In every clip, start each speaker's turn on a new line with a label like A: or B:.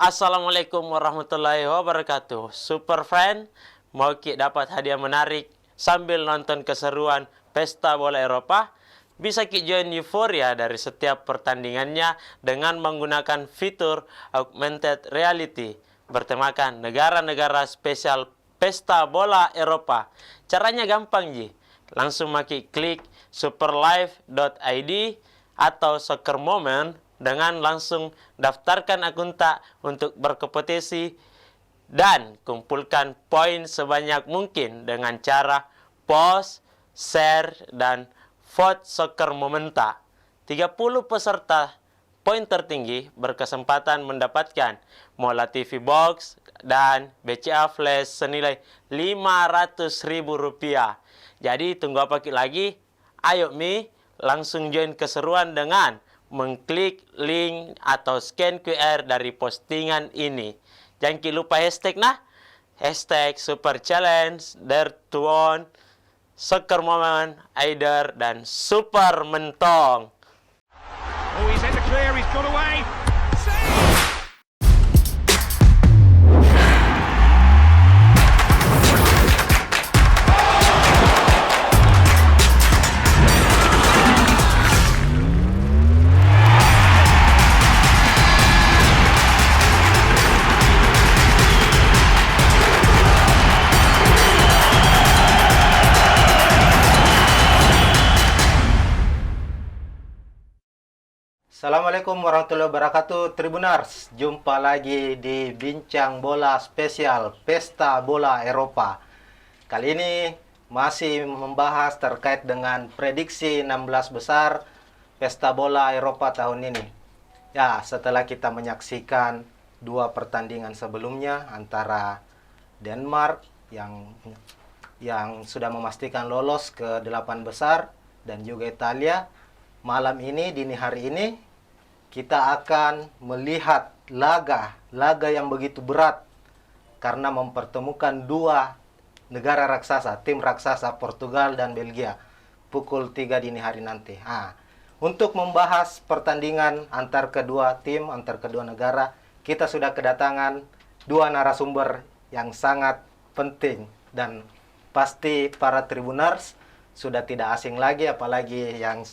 A: Assalamualaikum warahmatullahi wabarakatuh. Super fan, mau dapat hadiah menarik sambil nonton keseruan Pesta Bola Eropa? Bisa join euforia dari setiap pertandingannya dengan menggunakan fitur augmented reality bertemakan negara-negara spesial Pesta Bola Eropa. Caranya gampang ji. Langsung klik superlive.id atau Soccer Moment dengan langsung daftarkan akun untuk berkompetisi dan kumpulkan poin sebanyak mungkin dengan cara post, share, dan vote Soccer Momenta. 30 peserta poin tertinggi berkesempatan mendapatkan Mola TV Box dan BCA Flash senilai Rp500.000. Jadi tunggu apa lagi? Ayo langsung join keseruan dengan mengklik link atau scan QR dari postingan ini. Jangan lupa hashtag hashtag Super Challenge, Dare to Win, Soccer Moment, Aider, dan Super Mentong.
B: Oh, he's in the clear, he's got away.
C: Assalamualaikum warahmatullahi wabarakatuh, Tribunars. Jumpa lagi di Bincang Bola Spesial Pesta Bola Eropa. Kali ini masih membahas terkait dengan prediksi 16 besar Pesta Bola Eropa tahun ini. Ya, setelah kita menyaksikan dua pertandingan sebelumnya antara Denmark yang sudah memastikan lolos ke 8 besar dan juga Italia, malam ini, dini hari ini, kita akan melihat laga yang begitu berat karena mempertemukan dua negara raksasa, tim raksasa Portugal dan Belgia, pukul 3 dini hari nanti. Untuk membahas pertandingan antar kedua tim, antar kedua negara, kita sudah kedatangan dua narasumber yang sangat penting dan pasti para Tribuners sudah tidak asing lagi, apalagi yang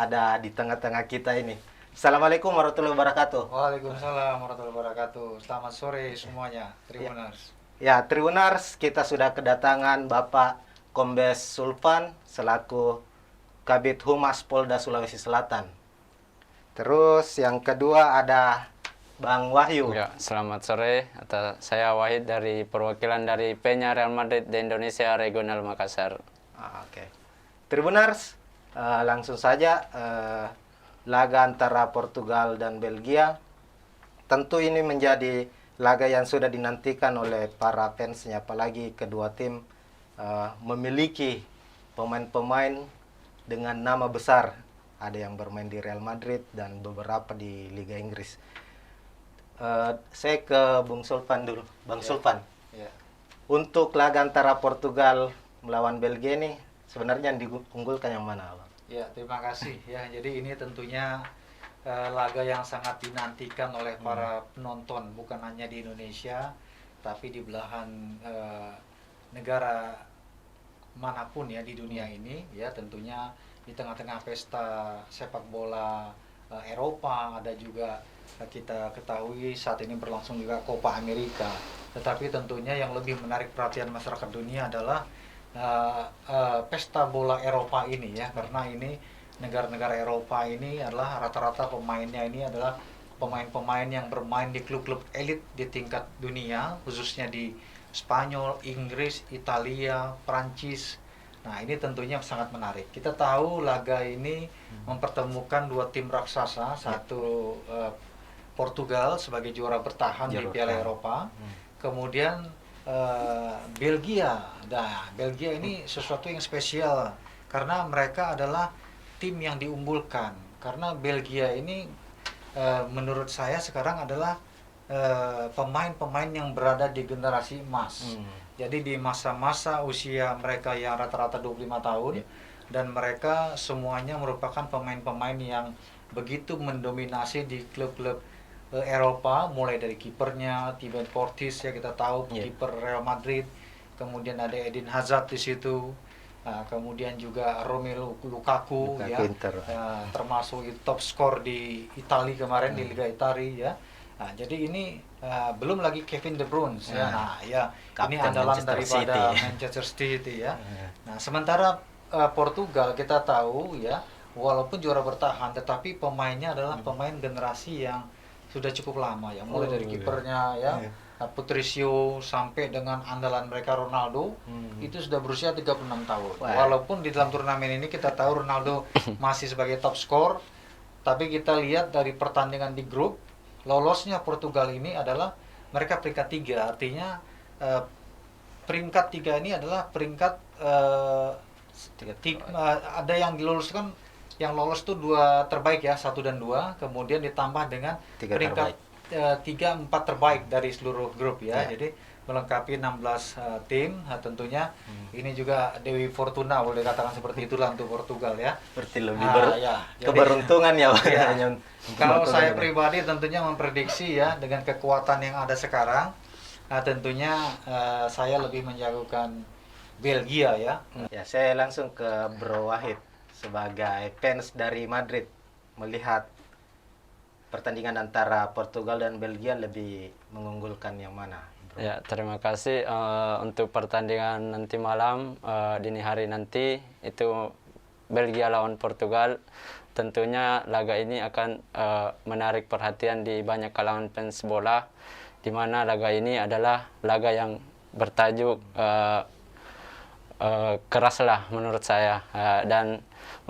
C: ada di tengah-tengah kita ini. Assalamualaikum warahmatullahi wabarakatuh.
D: Waalaikumsalam warahmatullahi wabarakatuh. Selamat sore semuanya, Tribuners.
C: Ya, Tribuners, kita sudah kedatangan Bapak Kombes Sulpan selaku Kabid Humas Polda Sulawesi Selatan. Terus yang kedua ada Bang Wahyu.
E: Ya, selamat sore. Saya Wahid dari perwakilan dari Peña Real Madrid di Indonesia Regional Makassar.
C: Oke. Tribuners, langsung saja laga antara Portugal dan Belgia. Tentu ini menjadi laga yang sudah dinantikan oleh para fansnya, apalagi kedua tim memiliki pemain-pemain dengan nama besar. Ada yang bermain di Real Madrid dan beberapa di Liga Inggris. Saya ke Bung Sulpan dulu, Bang Sulpan.
D: Ya.
C: Untuk laga antara Portugal melawan Belgia ini, sebenarnya yang diunggulkan yang mana, Bang?
D: Ya, terima kasih. Ya, jadi ini tentunya laga yang sangat dinantikan oleh para penonton, bukan hanya di Indonesia, tapi di belahan negara manapun ya di dunia ini. Ya, tentunya di tengah-tengah pesta sepak bola Eropa, ada juga kita ketahui saat ini berlangsung juga Copa America. Tetapi tentunya yang lebih menarik perhatian masyarakat dunia adalah pesta bola Eropa ini ya, karena ini negara-negara Eropa ini adalah rata-rata pemainnya ini adalah pemain-pemain yang bermain di klub-klub elit di tingkat dunia, khususnya di Spanyol, Inggris, Italia, Prancis. Nah, ini tentunya sangat menarik. Kita tahu laga ini mempertemukan dua tim raksasa, satu Portugal sebagai juara bertahan di Piala Eropa, kemudian Belgia. Nah, Belgia ini sesuatu yang spesial karena mereka adalah tim yang diunggulkan. Karena Belgia ini menurut saya sekarang adalah pemain-pemain yang berada di generasi emas. Jadi di masa-masa usia mereka yang rata-rata 25 tahun dan mereka semuanya merupakan pemain-pemain yang begitu mendominasi di klub-klub Eropa, mulai dari kipernya Thibaut Courtois ya, kita tahu
C: Iya.
D: kiper Real Madrid, kemudian ada Eden Hazard di situ, kemudian juga Romelu Lukaku ya,
C: Inter.
D: termasuk top skor di Italia kemarin di Liga Italia ya. Nah, jadi ini belum lagi Kevin De Bruyne ya. Nah, ya ini
C: Kapten
D: andalan
C: Manchester
D: daripada
C: City.
D: Manchester City ya. Nah, sementara Portugal kita tahu ya, walaupun juara bertahan, tetapi pemainnya adalah pemain generasi yang sudah cukup lama ya, mulai dari kipernya ya, Patricio sampai dengan andalan mereka Ronaldo, itu sudah berusia 36 tahun.
C: Wah.
D: Walaupun di dalam turnamen ini kita tahu Ronaldo masih sebagai top skor, tapi kita lihat dari pertandingan di grup, lolosnya Portugal ini adalah mereka peringkat 3, artinya peringkat 3 ini adalah peringkat ada yang diloloskan, yang lolos tuh 2 terbaik ya, 1 dan 2, kemudian ditambah dengan
C: 3
D: peringkat 3-4 terbaik dari seluruh grup ya.
C: Ya.
D: Jadi melengkapi 16 tim. Nah, tentunya ini juga Dewi Fortuna, boleh katakan seperti itulah untuk Portugal ya.
C: Berarti lebih
D: Ya. Jadi,
C: keberuntungan ya, Pak.
D: ya.
C: Hanya untuk
D: Kalau
C: Portugal
D: saya
C: ini.
D: pribadi tentunya memprediksi ya, dengan kekuatan yang ada sekarang, tentunya saya lebih menjagokan Belgia ya.
C: Ya, saya langsung ke Bro Wahid sebagai fans dari Madrid, melihat pertandingan antara Portugal dan Belgia lebih mengunggulkan yang mana, Bro?
E: Ya, terima kasih. Untuk pertandingan nanti malam, dini hari nanti, itu Belgia lawan Portugal. Tentunya laga ini akan menarik perhatian di banyak kalangan fans bola, di mana laga ini adalah laga yang bertajuk keras lah menurut saya. Dan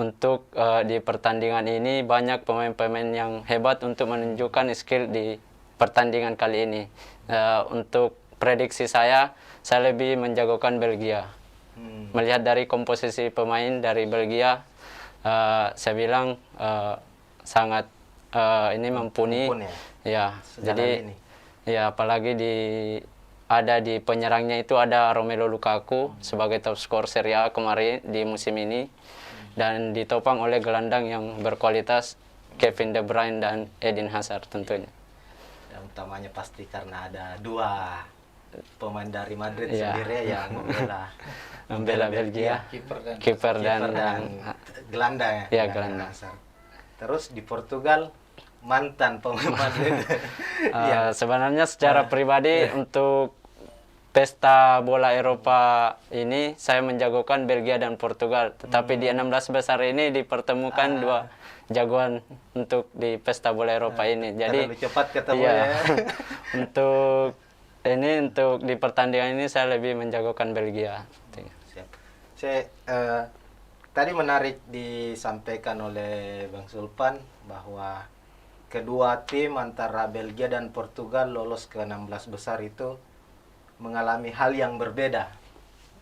E: untuk di pertandingan ini banyak pemain-pemain yang hebat untuk menunjukkan skill di pertandingan kali ini. Untuk prediksi saya lebih menjagokan Belgia. Melihat dari komposisi pemain dari Belgia, saya bilang sangat ini mumpuni.
C: Mumpuni
E: Ya,
C: Sejarah
E: jadi
C: ini.
E: ya apalagi ada di penyerangnya itu ada Romelu Lukaku sebagai top skor Serie A kemarin di musim ini, dan ditopang oleh gelandang yang berkualitas Kevin De Bruyne dan Eden Hazard tentunya.
C: Dan utamanya pasti karena ada 2 pemain dari Madrid
E: Iya.
C: sendiri yang
E: Membela Belgia,
D: Kiper dan
E: kiper dan
C: gelandang ya.
E: Iya, gelandang.
C: Hazard. Terus di Portugal mantan pemain Madrid.
E: sebenarnya secara pribadi untuk pesta bola Eropa ini saya menjagokan Belgia dan Portugal, tetapi di 16 besar ini dipertemukan 2 jagoan untuk di pesta bola Eropa ini. Jadi
C: Terlalu cepat ketemu
E: iya,
C: ya.
E: untuk di pertandingan ini saya lebih menjagokan Belgia.
C: Siap. Saya tadi menarik disampaikan oleh Bang Sulpan bahwa kedua tim antara Belgia dan Portugal lolos ke 16 besar itu mengalami hal yang berbeda.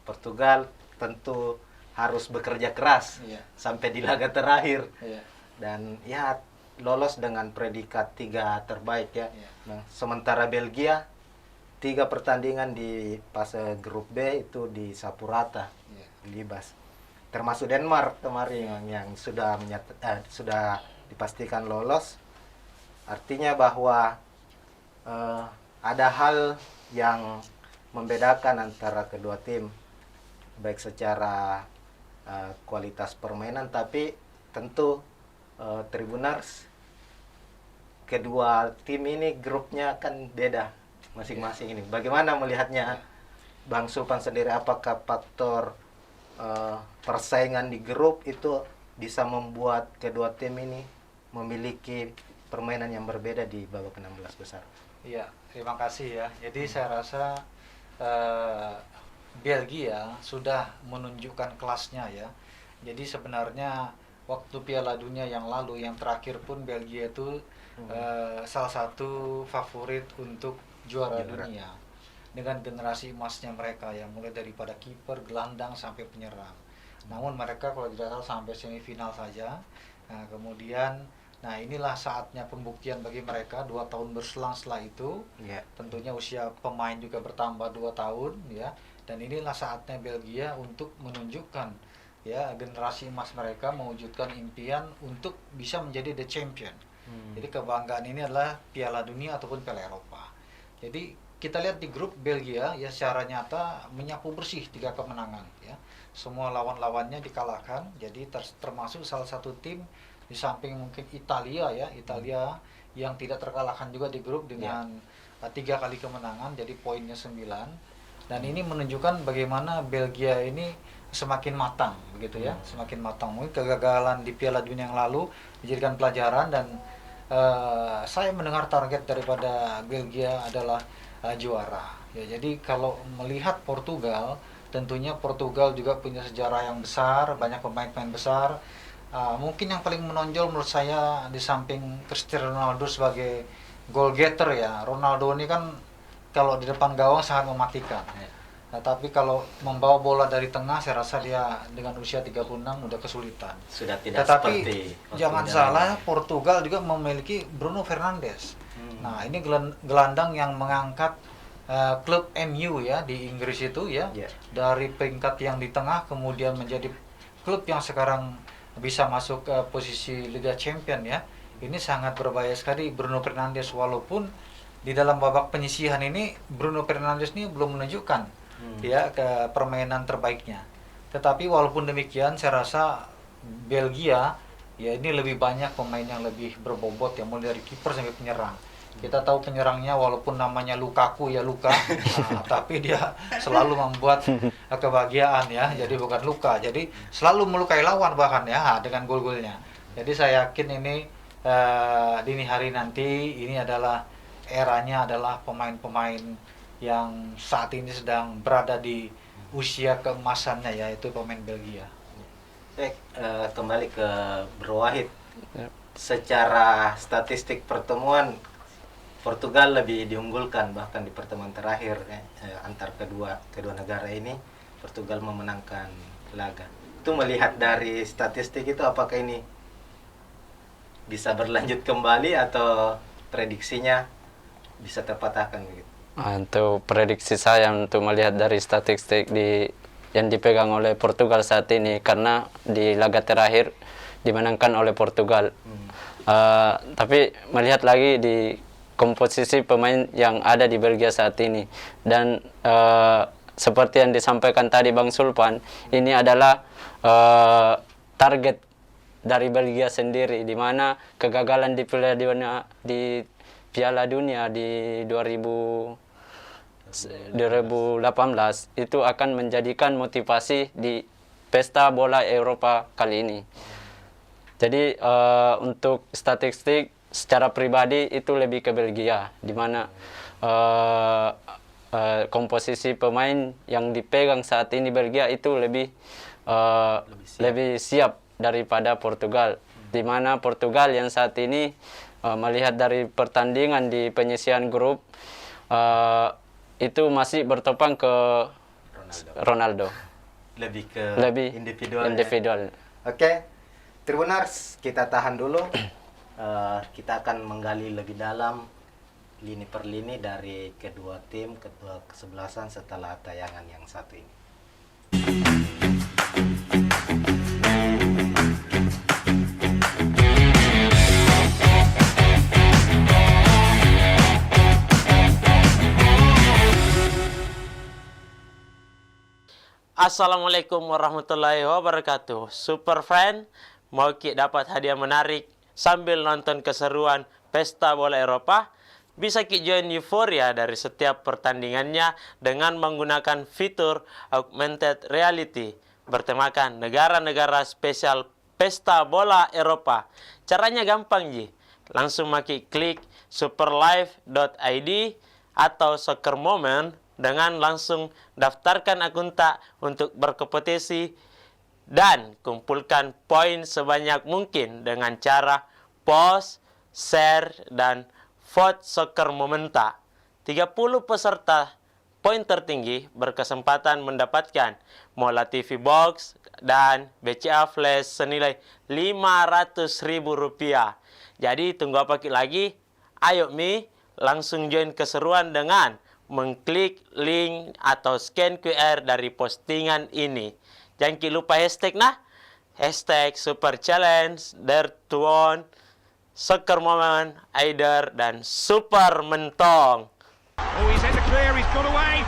C: Portugal tentu harus bekerja keras
D: Iya.
C: sampai di laga terakhir,
D: Iya.
C: dan ya lolos dengan predikat 3 terbaik ya.
D: Iya.
C: Nah, sementara Belgia 3 pertandingan di fase grup B itu disapu rata,
D: Iya.
C: libas. Termasuk Denmark kemarin yang sudah sudah dipastikan lolos. Artinya bahwa ada hal yang membedakan antara kedua tim, baik secara kualitas permainan, tapi tentu Tribunars, kedua tim ini grupnya kan beda masing-masing ini. Bagaimana melihatnya Bang Sulpan sendiri? Apakah faktor persaingan di grup itu bisa membuat kedua tim ini memiliki permainan yang berbeda di babak 16 besar?
D: Iya, terima kasih ya. Jadi saya rasa Belgia sudah menunjukkan kelasnya ya. Jadi sebenarnya waktu Piala Dunia yang lalu, yang terakhir pun Belgia itu salah satu favorit untuk juara dunia dengan generasi emasnya mereka yang mulai daripada kiper, gelandang sampai penyerang. Namun mereka kalau tidak salah sampai semifinal saja. Nah, kemudian inilah saatnya pembuktian bagi mereka 2 tahun berselang setelah itu.
C: Ya.
D: Tentunya usia pemain juga bertambah 2 tahun ya. Dan inilah saatnya Belgia untuk menunjukkan ya generasi emas mereka, mewujudkan impian untuk bisa menjadi the champion. Jadi kebanggaan ini adalah Piala Dunia ataupun Piala Eropa. Jadi kita lihat di grup Belgia ya secara nyata menyapu bersih 3 kemenangan ya. Semua lawan-lawannya dikalahkan. Jadi termasuk salah satu tim di samping mungkin Italia ya, Italia yang tidak terkalahkan juga di grup dengan 3 kali kemenangan, jadi poinnya 9. Dan ini menunjukkan bagaimana Belgia ini semakin matang begitu ya, semakin matang. Mungkin kegagalan di Piala Dunia yang lalu dijadikan pelajaran dan saya mendengar target daripada Belgia adalah juara. Ya, jadi kalau melihat Portugal, tentunya Portugal juga punya sejarah yang besar, banyak pemain-pemain besar. Mungkin yang paling menonjol menurut saya di samping Cristiano Ronaldo sebagai goal getter ya. Ronaldo ini kan kalau di depan gawang sangat mematikan. Nah, tapi kalau membawa bola dari tengah saya rasa dia dengan usia 36 udah kesulitan.
C: Sudah tidak
D: Tetapi
C: seperti
D: jangan salah, Portugal juga memiliki Bruno Fernandes. Nah, ini gelandang yang mengangkat klub MU ya di Inggris itu ya. Dari peringkat yang di tengah kemudian menjadi klub yang sekarang bisa masuk ke posisi Liga Champion ya. Ini sangat berbahaya sekali Bruno Fernandes, walaupun di dalam babak penyisihan ini Bruno Fernandes ini belum menunjukkan ya ke permainan terbaiknya. Tetapi walaupun demikian saya rasa Belgia ya ini lebih banyak pemain yang lebih berbobot ya, mulai dari kiper sampai penyerang. Kita tahu penyerangnya walaupun namanya Lukaku ya Luka, tapi dia selalu membuat kebahagiaan ya, jadi bukan luka, jadi selalu melukai lawan bahkan ya dengan gol-golnya. Jadi saya yakin ini dini hari nanti ini adalah eranya adalah pemain-pemain yang saat ini sedang berada di usia keemasannya yaitu pemain Belgia.
C: Kembali ke Bro Wahid. Secara statistik pertemuan Portugal lebih diunggulkan, bahkan di pertemuan terakhir antar kedua negara ini Portugal memenangkan laga. Itu melihat dari statistik itu apakah ini bisa berlanjut kembali atau prediksinya bisa terpatahkan begitu?
E: Untuk prediksi saya untuk melihat dari statistik yang dipegang oleh Portugal saat ini, karena di laga terakhir dimenangkan oleh Portugal. Tapi melihat lagi di komposisi pemain yang ada di Belgia saat ini, dan seperti yang disampaikan tadi Bang Sulpan, ini adalah target dari Belgia sendiri, di mana kegagalan di Piala Dunia di 2018 itu akan menjadikan motivasi di Pesta Bola Eropa kali ini. Jadi untuk statistik secara pribadi itu lebih ke Belgia, di mana komposisi pemain yang dipegang saat ini Belgia itu lebih siap daripada Portugal, di mana Portugal yang saat ini melihat dari pertandingan di penyisihan grup itu masih bertopang ke Ronaldo.
C: Lebih ke
E: individual.
C: Oke, Tribuners, kita tahan dulu. Kita akan menggali lebih dalam lini per lini dari kedua tim, kedua kesebelasan setelah tayangan yang satu ini.
A: Assalamualaikum warahmatullahi wabarakatuh. Super fan, mau dapat hadiah menarik sambil nonton keseruan Pesta Bola Eropa? Bisa join euforia dari setiap pertandingannya dengan menggunakan fitur augmented reality bertemakan negara-negara spesial Pesta Bola Eropa. Caranya gampang ji, langsung klik superlive.id atau Soccer Moment dengan langsung daftarkan akun untuk berkompetisi dan kumpulkan poin sebanyak mungkin dengan cara post, share, dan vote Soccer Momenta. 30 peserta poin tertinggi berkesempatan mendapatkan Mola TV Box dan BCA Flash senilai Rp500.000. Jadi tunggu apa lagi? Ayo langsung join keseruan dengan mengklik link atau scan QR dari postingan ini. Jangan lupa hashtag hashtag Super Challenge Dare to Win Soccer Moment, Aider, dan Super Mentong.
B: Oh, he's in the clear, he's got away.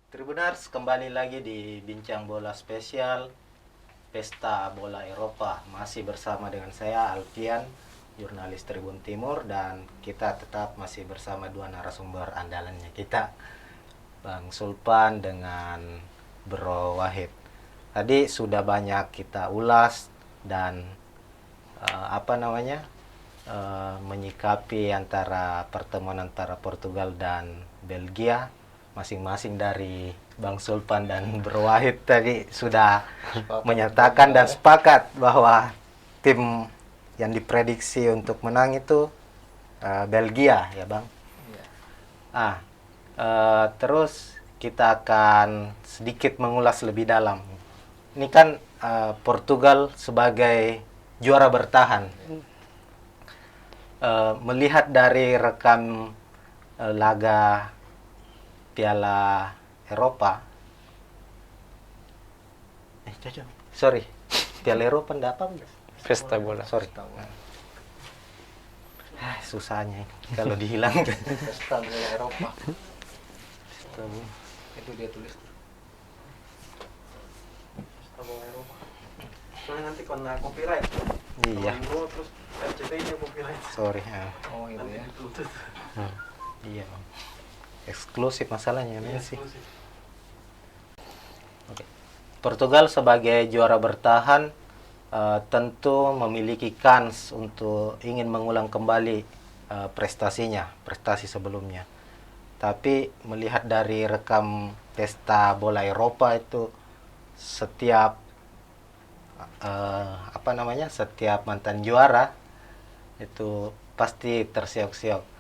C: Tribuners, kembali lagi di Bincang Bola Spesial Pesta Bola Eropa. Masih bersama dengan saya Alfian, jurnalis Tribun Timur, dan kita tetap masih bersama dua narasumber andalannya kita, Bang Sulpan dengan Bro Wahid. Tadi sudah banyak kita ulas dan menyikapi antara pertemuan antara Portugal dan Belgia. Masing-masing dari Bang Sulpan dan Bro Wahid tadi sudah menyatakan dan sepakat bahwa tim yang diprediksi untuk menang itu Belgia, ya Bang.
D: Iya.
C: Terus kita akan sedikit mengulas lebih dalam. Ini kan Portugal sebagai juara bertahan. Melihat dari rekam laga Piala Eropa. Sorry. Piala Eropa enggak apa?
E: Pesta bola.
C: Sorry. Susahnya kalau dihilang.
D: Pesta bola Eropa. Itu dia tulis.
F: Pesta bola Eropa. Soalnya nanti kena copyright.
C: Iya.
F: Terus RCTI-nya copyright.
C: Sorry.
D: Oh itu ya.
C: Iya, Bang. Eksklusif masalahnya
F: Iya,
C: sih.
F: eksklusif.
C: Oke. Portugal sebagai juara bertahan tentu memiliki kans untuk ingin mengulang kembali prestasi sebelumnya. Tapi melihat dari rekam pesta bola Eropa itu setiap setiap mantan juara itu pasti terseok-seok.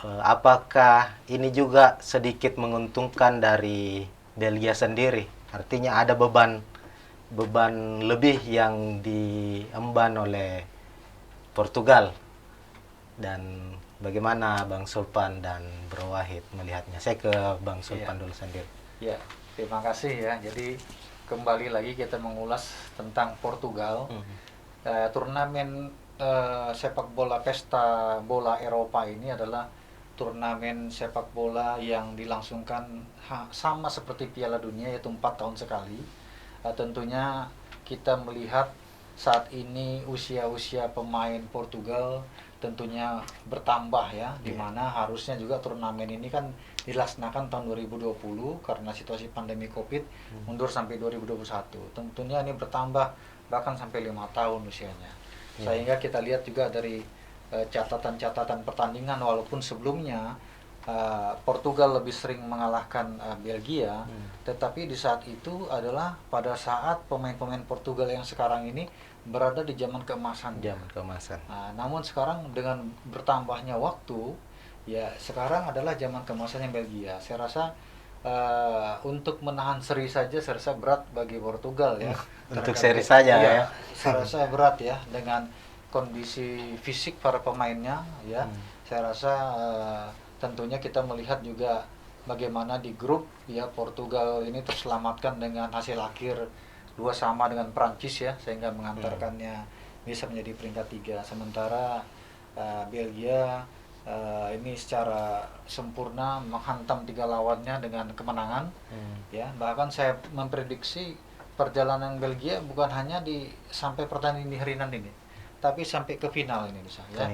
C: Apakah ini juga sedikit menguntungkan dari Belgia sendiri? Artinya ada beban lebih yang diemban oleh Portugal. Dan bagaimana Bang Sulpan dan Bro Wahid melihatnya? Saya ke Bang Sulpan dulu sendiri.
D: Ya, terima kasih ya. Jadi kembali lagi kita mengulas tentang Portugal. Turnamen sepak bola Pesta Bola Eropa ini adalah turnamen sepak bola yang dilangsungkan sama seperti Piala Dunia, yaitu 4 tahun sekali. Tentunya kita melihat saat ini usia pemain Portugal tentunya bertambah ya, dimana harusnya juga turnamen ini kan dilaksanakan tahun 2020 karena situasi pandemi Covid mundur sampai 2021. Tentunya ini bertambah bahkan sampai 5 tahun usianya. Sehingga kita lihat juga dari catatan-catatan pertandingan, walaupun sebelumnya Portugal lebih sering mengalahkan Belgia, tetapi di saat itu adalah pada saat pemain-pemain Portugal yang sekarang ini berada di zaman keemasan. Namun sekarang dengan bertambahnya waktu, ya sekarang adalah zaman keemasannya Belgia. Saya rasa untuk menahan seri saja saya rasa berat bagi Portugal ya.
C: Untuk seri saja ya.
D: Saya rasa berat ya dengan kondisi fisik para pemainnya ya. Saya rasa tentunya kita melihat juga bagaimana di grup ya Portugal ini terselamatkan dengan hasil akhir 2-2 dengan Prancis ya, sehingga mengantarkannya bisa menjadi peringkat 3. Sementara Belgia ini secara sempurna menghantam 3 lawannya dengan kemenangan. Ya, bahkan saya memprediksi perjalanan Belgia bukan hanya sampai pertandingan di hari ini, tapi sampai ke final ini bisa ya.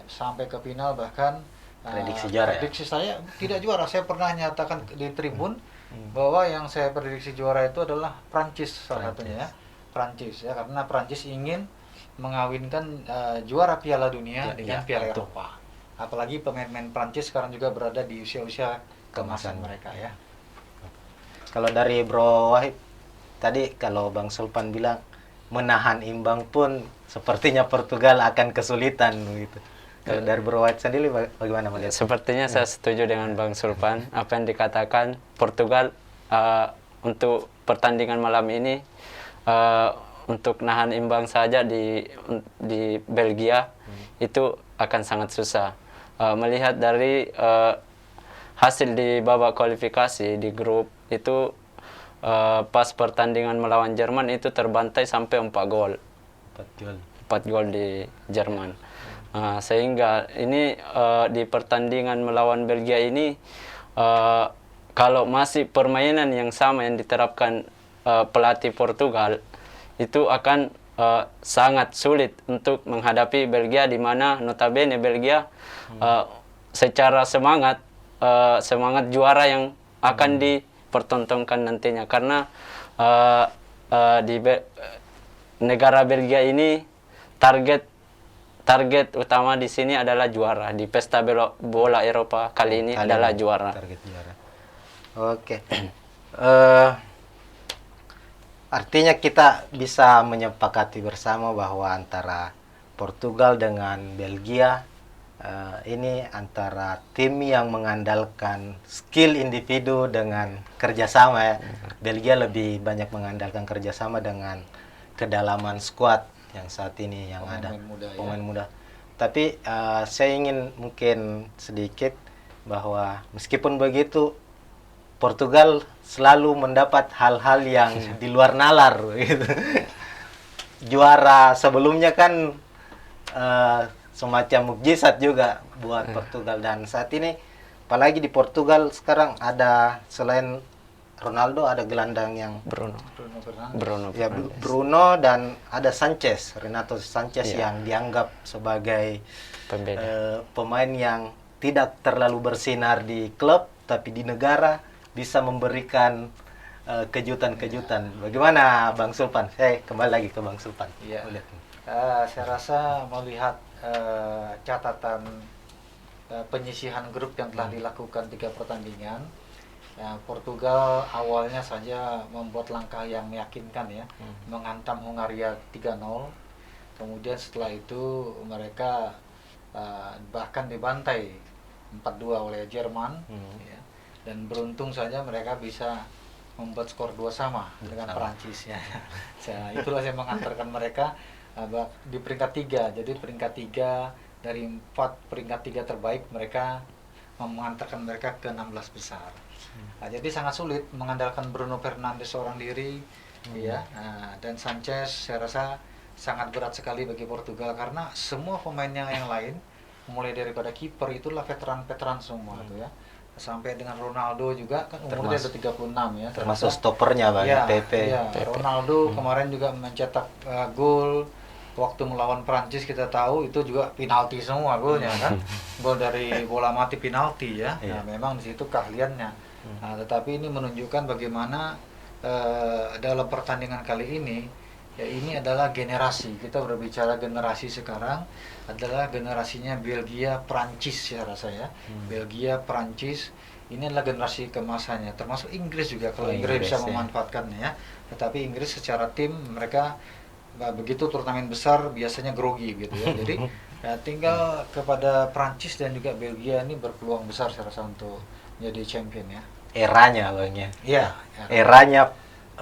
D: Sampai ke final, bahkan prediksi saya tidak juara. Saya pernah nyatakan di Tribun bahwa yang saya prediksi juara itu adalah Prancis salah satunya ya. Prancis ya, karena Prancis ingin mengawinkan juara Piala Dunia dengan Piala Eropa. Apalagi pemain-pemain Prancis sekarang juga berada di usia-usia keemasan mereka ya.
C: Kalau dari Bro Wahid tadi, kalau Bang Sulpan bilang menahan imbang pun sepertinya Portugal akan kesulitan gitu. Kalau dari Bro White sendiri bagaimana melihat?
E: Sepertinya saya setuju dengan Bang Sulpan apa yang dikatakan Portugal untuk pertandingan malam ini untuk nahan imbang saja di Belgia itu akan sangat susah. Melihat dari hasil di babak kualifikasi di grup itu pas pertandingan melawan Jerman itu terbantai sampai 4 gol. 4 gol di Jerman. Sehingga ini di pertandingan melawan Belgia ini kalau masih permainan yang sama yang diterapkan pelatih Portugal itu akan sangat sulit untuk menghadapi Belgia, di mana notabene Belgia secara semangat juara yang akan dipertontonkan nantinya, karena negara Belgia ini target utama di sini adalah juara. Di pesta bola Eropa kali ini adalah juara.
C: Target juara. Oke. Artinya kita bisa menyepakati bersama bahwa antara Portugal dengan Belgia ini antara tim yang mengandalkan skill individu dengan kerjasama ya. Belgia lebih banyak mengandalkan kerjasama dengan kedalaman skuad yang saat ini yang pemain muda. Tapi saya ingin mungkin sedikit bahwa meskipun begitu Portugal selalu mendapat hal-hal yang di luar nalar gitu. Juara sebelumnya kan semacam mukjizat juga buat Portugal, dan saat ini apalagi di Portugal sekarang ada selain Ronaldo ada gelandang yang
E: Bruno
C: ya,
E: Fernandes.
C: Bruno dan ada Renato Sanchez yang dianggap sebagai pemain yang tidak terlalu bersinar di klub tapi di negara bisa memberikan kejutan-kejutan. Bagaimana Bang Sulpan? Saya kembali lagi ke Bang Sulpan.
D: Iya. Saya rasa melihat catatan penyisihan grup yang telah dilakukan 3 pertandingan, Portugal awalnya saja membuat langkah yang meyakinkan ya, menghantam Hungaria 3-0. Kemudian setelah itu mereka bahkan dibantai 4-2 oleh Jerman, ya. Dan beruntung saja mereka bisa membuat skor 2 sama dengan Perancis ya. Itulah yang mengantarkan mereka di peringkat 3. Jadi peringkat 3 dari 4 peringkat 3 terbaik mereka mengantarkan mereka ke 16 besar. Jadi sangat sulit mengandalkan Bruno Fernandes seorang diri, ya. Dan Sanchez saya rasa sangat berat sekali bagi Portugal karena semua pemainnya yang lain, mulai daripada kiper itulah veteran-veteran semua tuh ya. Sampai dengan Ronaldo juga kan umurnya udah 36 ya.
C: Termasuk stopernya Bang, Pepe.
D: Ya, Ronaldo kemarin juga mencetak gol waktu melawan Prancis, kita tahu itu juga penalti semua golnya kan. Gol dari bola mati penalti ya. Nah, memang di situ keahliannya. Nah, tetapi ini menunjukkan bagaimana dalam pertandingan kali ini ya, ini adalah generasi. Kita berbicara generasi sekarang adalah generasinya Belgia, Prancis ya rasa ya. Belgia, Prancis ini adalah generasi kemasannya. Termasuk Inggris juga, kalau Inggris bisa memanfaatkannya ya. Tetapi Inggris secara tim mereka begitu turnamen besar biasanya grogi gitu ya. Jadi ya, tinggal kepada Prancis dan juga Belgia ini berpeluang besar saya rasa untuk menjadi champion ya.
C: Eranya Bang ya.
D: Iya.
C: Eranya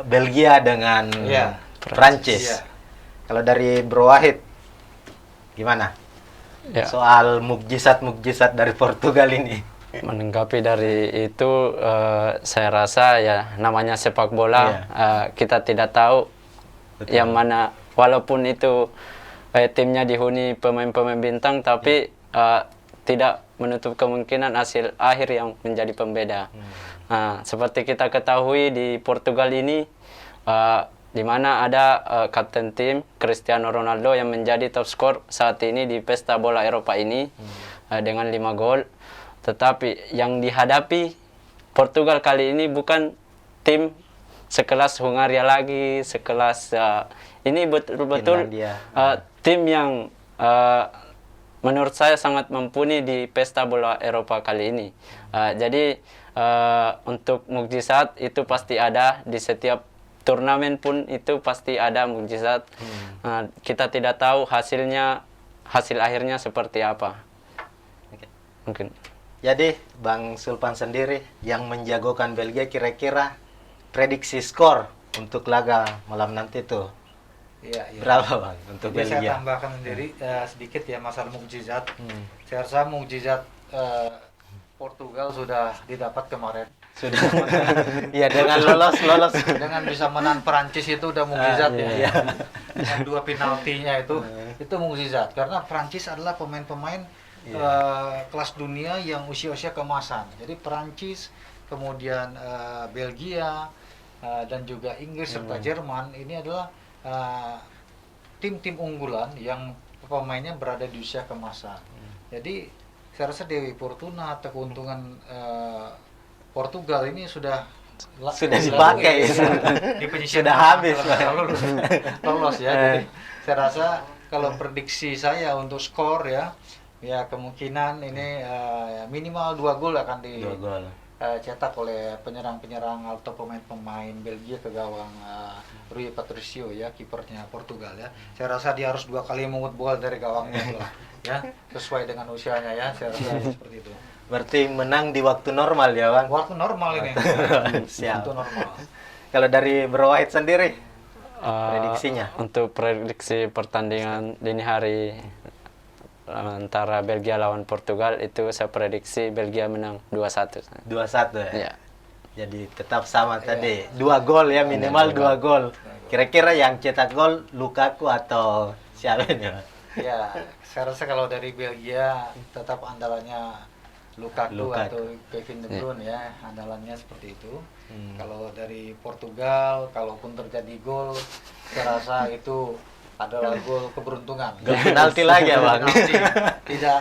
C: Belgia dengan Prancis.
D: Iya.
C: Kalau dari Bro Wahid gimana?
E: Ya.
C: Soal mukjizat-mukjizat dari Portugal ini.
E: Menanggapi dari itu, saya rasa ya namanya sepak bola, kita tidak tahu yang mana, walaupun itu timnya dihuni pemain-pemain bintang, tapi tidak menutup kemungkinan hasil akhir yang menjadi pembeda. Seperti kita ketahui di Portugal ini, di mana ada kapten tim Cristiano Ronaldo yang menjadi top skor saat ini di pesta bola Eropa ini dengan 5 gol. Tetapi yang dihadapi Portugal kali ini bukan tim sekelas Hungaria lagi, sekelas ini betul-betul tim yang menurut saya sangat mumpuni di pesta bola Eropa kali ini. Jadi untuk mukjizat itu pasti ada di setiap turnamen pun, itu pasti ada mukjizat. Kita tidak tahu hasil akhirnya seperti apa. mungkin.
C: Jadi Bang Sulpan sendiri yang menjagokan Belgia, kira-kira prediksi skor untuk laga malam nanti tuh
D: Iya, iya.
C: berapa Bang untuk
D: Jadi saya
C: Belgia?
D: tambahkan sendiri sedikit ya masalah mukjizat.
C: Hmm.
D: Saya rasa mukjizat Portugal sudah didapat kemarin.
C: Sudah. Iya, dengan lolos
D: Dengan bisa menang Prancis itu udah mukjizat
C: iya.
D: ya. Dengan 2 penaltinya itu mukjizat karena Prancis adalah pemain-pemain kelas dunia yang usia-usia keemasan. Jadi Prancis, kemudian Belgia dan juga Inggris serta Jerman ini adalah tim-tim unggulan yang pemainnya berada di usia keemasan. Jadi saya rasa Dewi Fortuna atau keuntungan Portugal ini sudah
C: dipakai.
D: di penyisian
C: Sudah habis,
D: kalau lolos ya. Jadi saya rasa kalau prediksi saya untuk skor ya kemungkinan ini minimal 2 gol akan
C: 2 gol.
D: cetak oleh penyerang-penyerang atau pemain-pemain Belgia ke gawang Rui Patricio ya, kipernya Portugal ya. Saya rasa dia harus 2 kali mengut bola dari gawangnya loh, ya, sesuai dengan usianya ya. Saya rasa seperti itu.
C: Berarti menang di waktu normal ya Bang?
D: Waktu normal ini.
C: Siap.
D: Waktu normal.
C: Kalau dari Bro Wahid sendiri
E: Eh,
C: prediksinya?
E: Untuk prediksi pertandingan dini hari antara Belgia lawan Portugal itu saya prediksi Belgia menang 2-1.
C: 2-1 ya?
E: Ya.
C: Jadi tetap sama tadi, 2 gol ya, minimal 2 gol. Kira-kira yang cetak gol Lukaku atau siapa ini?
D: Ya, saya rasa kalau dari Belgia tetap andalannya Lukaku atau Kevin De Bruyne ya, andalannya seperti itu. Kalau dari Portugal, kalaupun terjadi gol, saya rasa itu adalah gol keberuntungan.
C: Gol penalti lagi ya Bang?
D: Penalti. Tidak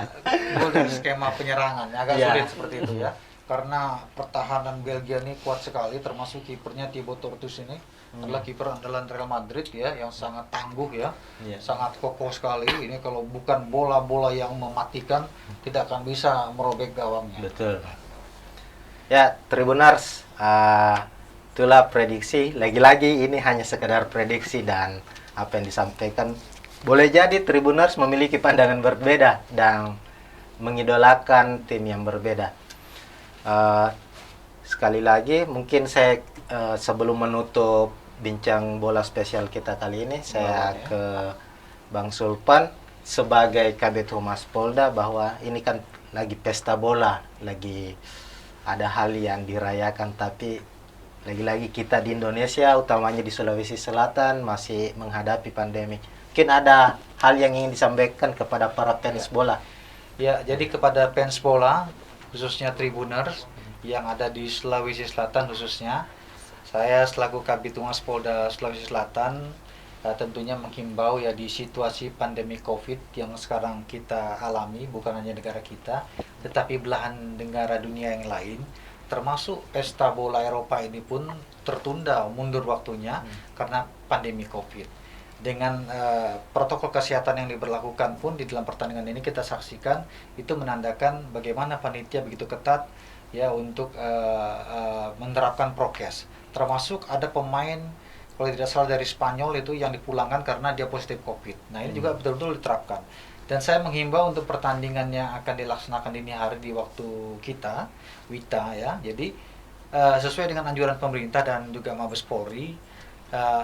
D: gol dari skema penyerangan, agak
C: Ya.
D: sulit seperti itu ya. Karena pertahanan Belgia ini kuat sekali, termasuk kipernya Thibaut Courtois ini adalah kiper andalan Real Madrid ya, yang sangat tangguh ya,
C: Iya.
D: sangat kokoh sekali. Ini kalau bukan bola-bola yang mematikan, tidak akan bisa merobek gawangnya.
C: Betul. Ya, Tribunars, itulah prediksi. Lagi-lagi ini hanya sekedar prediksi dan apa yang disampaikan. Boleh jadi Tribunars memiliki pandangan berbeda dan mengidolakan tim yang berbeda. Sekali lagi, mungkin saya sebelum menutup bincang bola spesial kita kali ini, saya ke Bang Sulpan sebagai Kabid Humas Polda, bahwa ini kan lagi pesta bola, lagi ada hal yang dirayakan, tapi lagi-lagi kita di Indonesia, utamanya di Sulawesi Selatan, masih menghadapi pandemi. Mungkin ada hal yang ingin disampaikan kepada para fans bola.
D: Ya, jadi kepada fans bola, khususnya Tribuners yang ada di Sulawesi Selatan khususnya, saya selaku Kabid Humas Polda Sulawesi Selatan tentunya menghimbau ya, di situasi pandemi COVID yang sekarang kita alami, bukan hanya negara kita, tetapi belahan negara dunia yang lain, termasuk pesta bola Eropa ini pun tertunda, mundur waktunya karena pandemi COVID. Dengan protokol kesehatan yang diberlakukan pun di dalam pertandingan ini kita saksikan, itu menandakan bagaimana panitia begitu ketat ya untuk menerapkan prokes. Termasuk ada pemain, kalau tidak salah dari Spanyol itu, yang dipulangkan karena dia positif COVID. Nah, ini juga betul-betul diterapkan. Dan saya menghimbau untuk pertandingan yang akan dilaksanakan dini hari di waktu kita, WITA ya. Jadi sesuai dengan anjuran pemerintah dan juga Mabes Polri,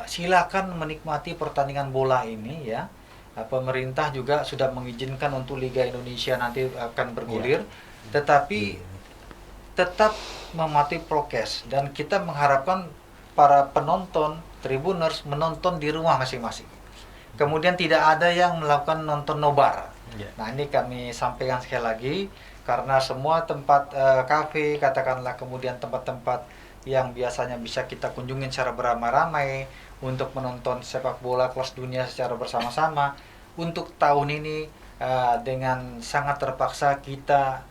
D: silakan menikmati pertandingan bola ini ya. Pemerintah juga sudah mengizinkan untuk Liga Indonesia nanti akan bergulir, tetapi tetap mematuhi prokes, dan kita mengharapkan para penonton Tribuners menonton di rumah masing-masing. Kemudian tidak ada yang melakukan nonton nobar. Nah, ini kami sampaikan sekali lagi, karena semua tempat kafe, katakanlah, kemudian tempat-tempat yang biasanya bisa kita kunjungi secara beramai-ramai untuk menonton sepak bola kelas dunia secara bersama-sama, untuk tahun ini dengan sangat terpaksa kita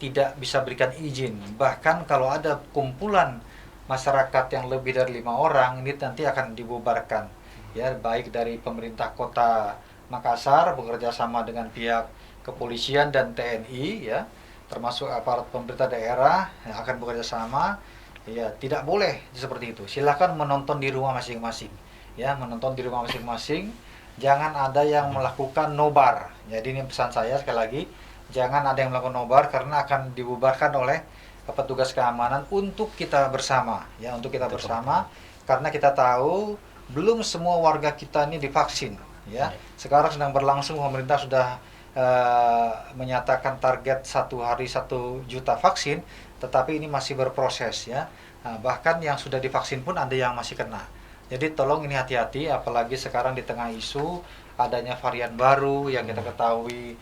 D: tidak bisa berikan izin. Bahkan kalau ada kumpulan masyarakat yang lebih dari 5 orang, ini nanti akan dibubarkan ya, baik dari pemerintah kota Makassar bekerja sama dengan pihak kepolisian dan TNI ya, termasuk aparat pemerintah daerah yang akan bekerja sama ya. Tidak boleh seperti itu. Silakan menonton di rumah masing-masing ya, menonton di rumah masing-masing. Jangan ada yang melakukan nobar. Jadi ini pesan saya sekali lagi, jangan ada yang melakukan nobar karena akan dibubarkan oleh petugas keamanan untuk kita bersama, ya, untuk kita bersama, karena kita tahu belum semua warga kita ini divaksin, ya. Sekarang sedang berlangsung, pemerintah sudah menyatakan target 1 hari 1 juta vaksin, tetapi ini masih berproses, ya. Nah, bahkan yang sudah divaksin pun ada yang masih kena. Jadi tolong ini hati-hati, apalagi sekarang di tengah isu adanya varian baru yang kita ketahui,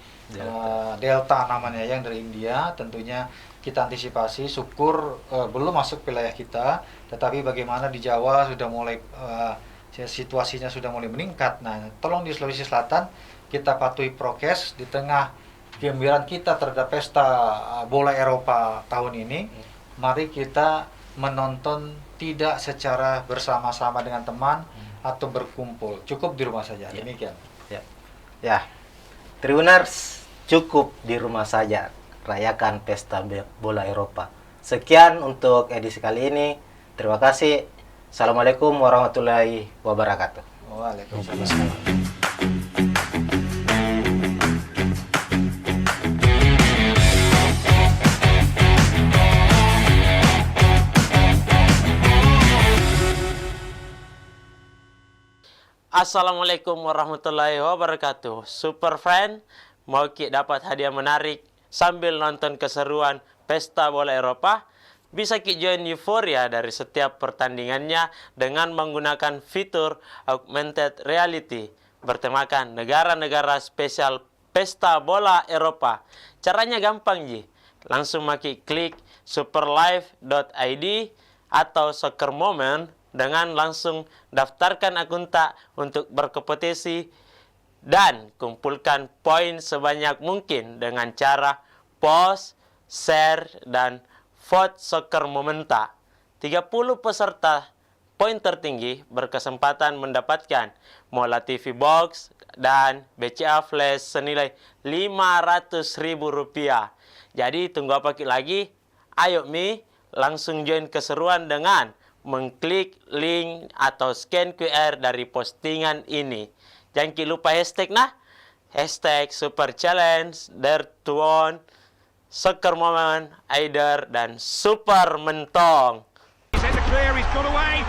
D: Delta namanya, yang dari India. Tentunya kita antisipasi, syukur belum masuk wilayah kita, tetapi bagaimana di Jawa sudah mulai situasinya sudah mulai meningkat. Nah, tolong di Sulawesi Selatan kita patuhi prokes di tengah kegembiraan kita terhadap pesta bola Eropa tahun ini. Mari kita menonton tidak secara bersama-sama dengan teman atau berkumpul, cukup di rumah saja. Demikian.
C: Ya, Tribuners, cukup di rumah saja rayakan pesta bola Eropa. Sekian untuk edisi kali ini. Terima kasih. Assalamualaikum warahmatullahi wabarakatuh.
D: Waalaikumsalam.
A: Assalamualaikum warahmatullahi wabarakatuh. Super Friend, mau dapat hadiah menarik sambil nonton keseruan pesta bola Eropa? Bisa join euforia dari setiap pertandingannya dengan menggunakan fitur augmented reality bertemakan negara-negara spesial pesta bola Eropa. Caranya gampang ji. Langsung klik superlive.id atau Soccer Moment dengan langsung daftarkan akun untuk berkompetisi dan kumpulkan poin sebanyak mungkin dengan cara post, share, dan vote Soccer Momenta. 30 peserta poin tertinggi berkesempatan mendapatkan Mola TV Box dan BCA Flash senilai Rp500.000. Jadi tunggu apa lagi? Ayo langsung join keseruan dengan mengklik link atau scan QR dari postingan ini. Jangan lupa hashtag hashtag Super Challenge, Dare to Win, Soccer Moment, Aider, dan Super Mentong.
B: He's in the clear, he's got away.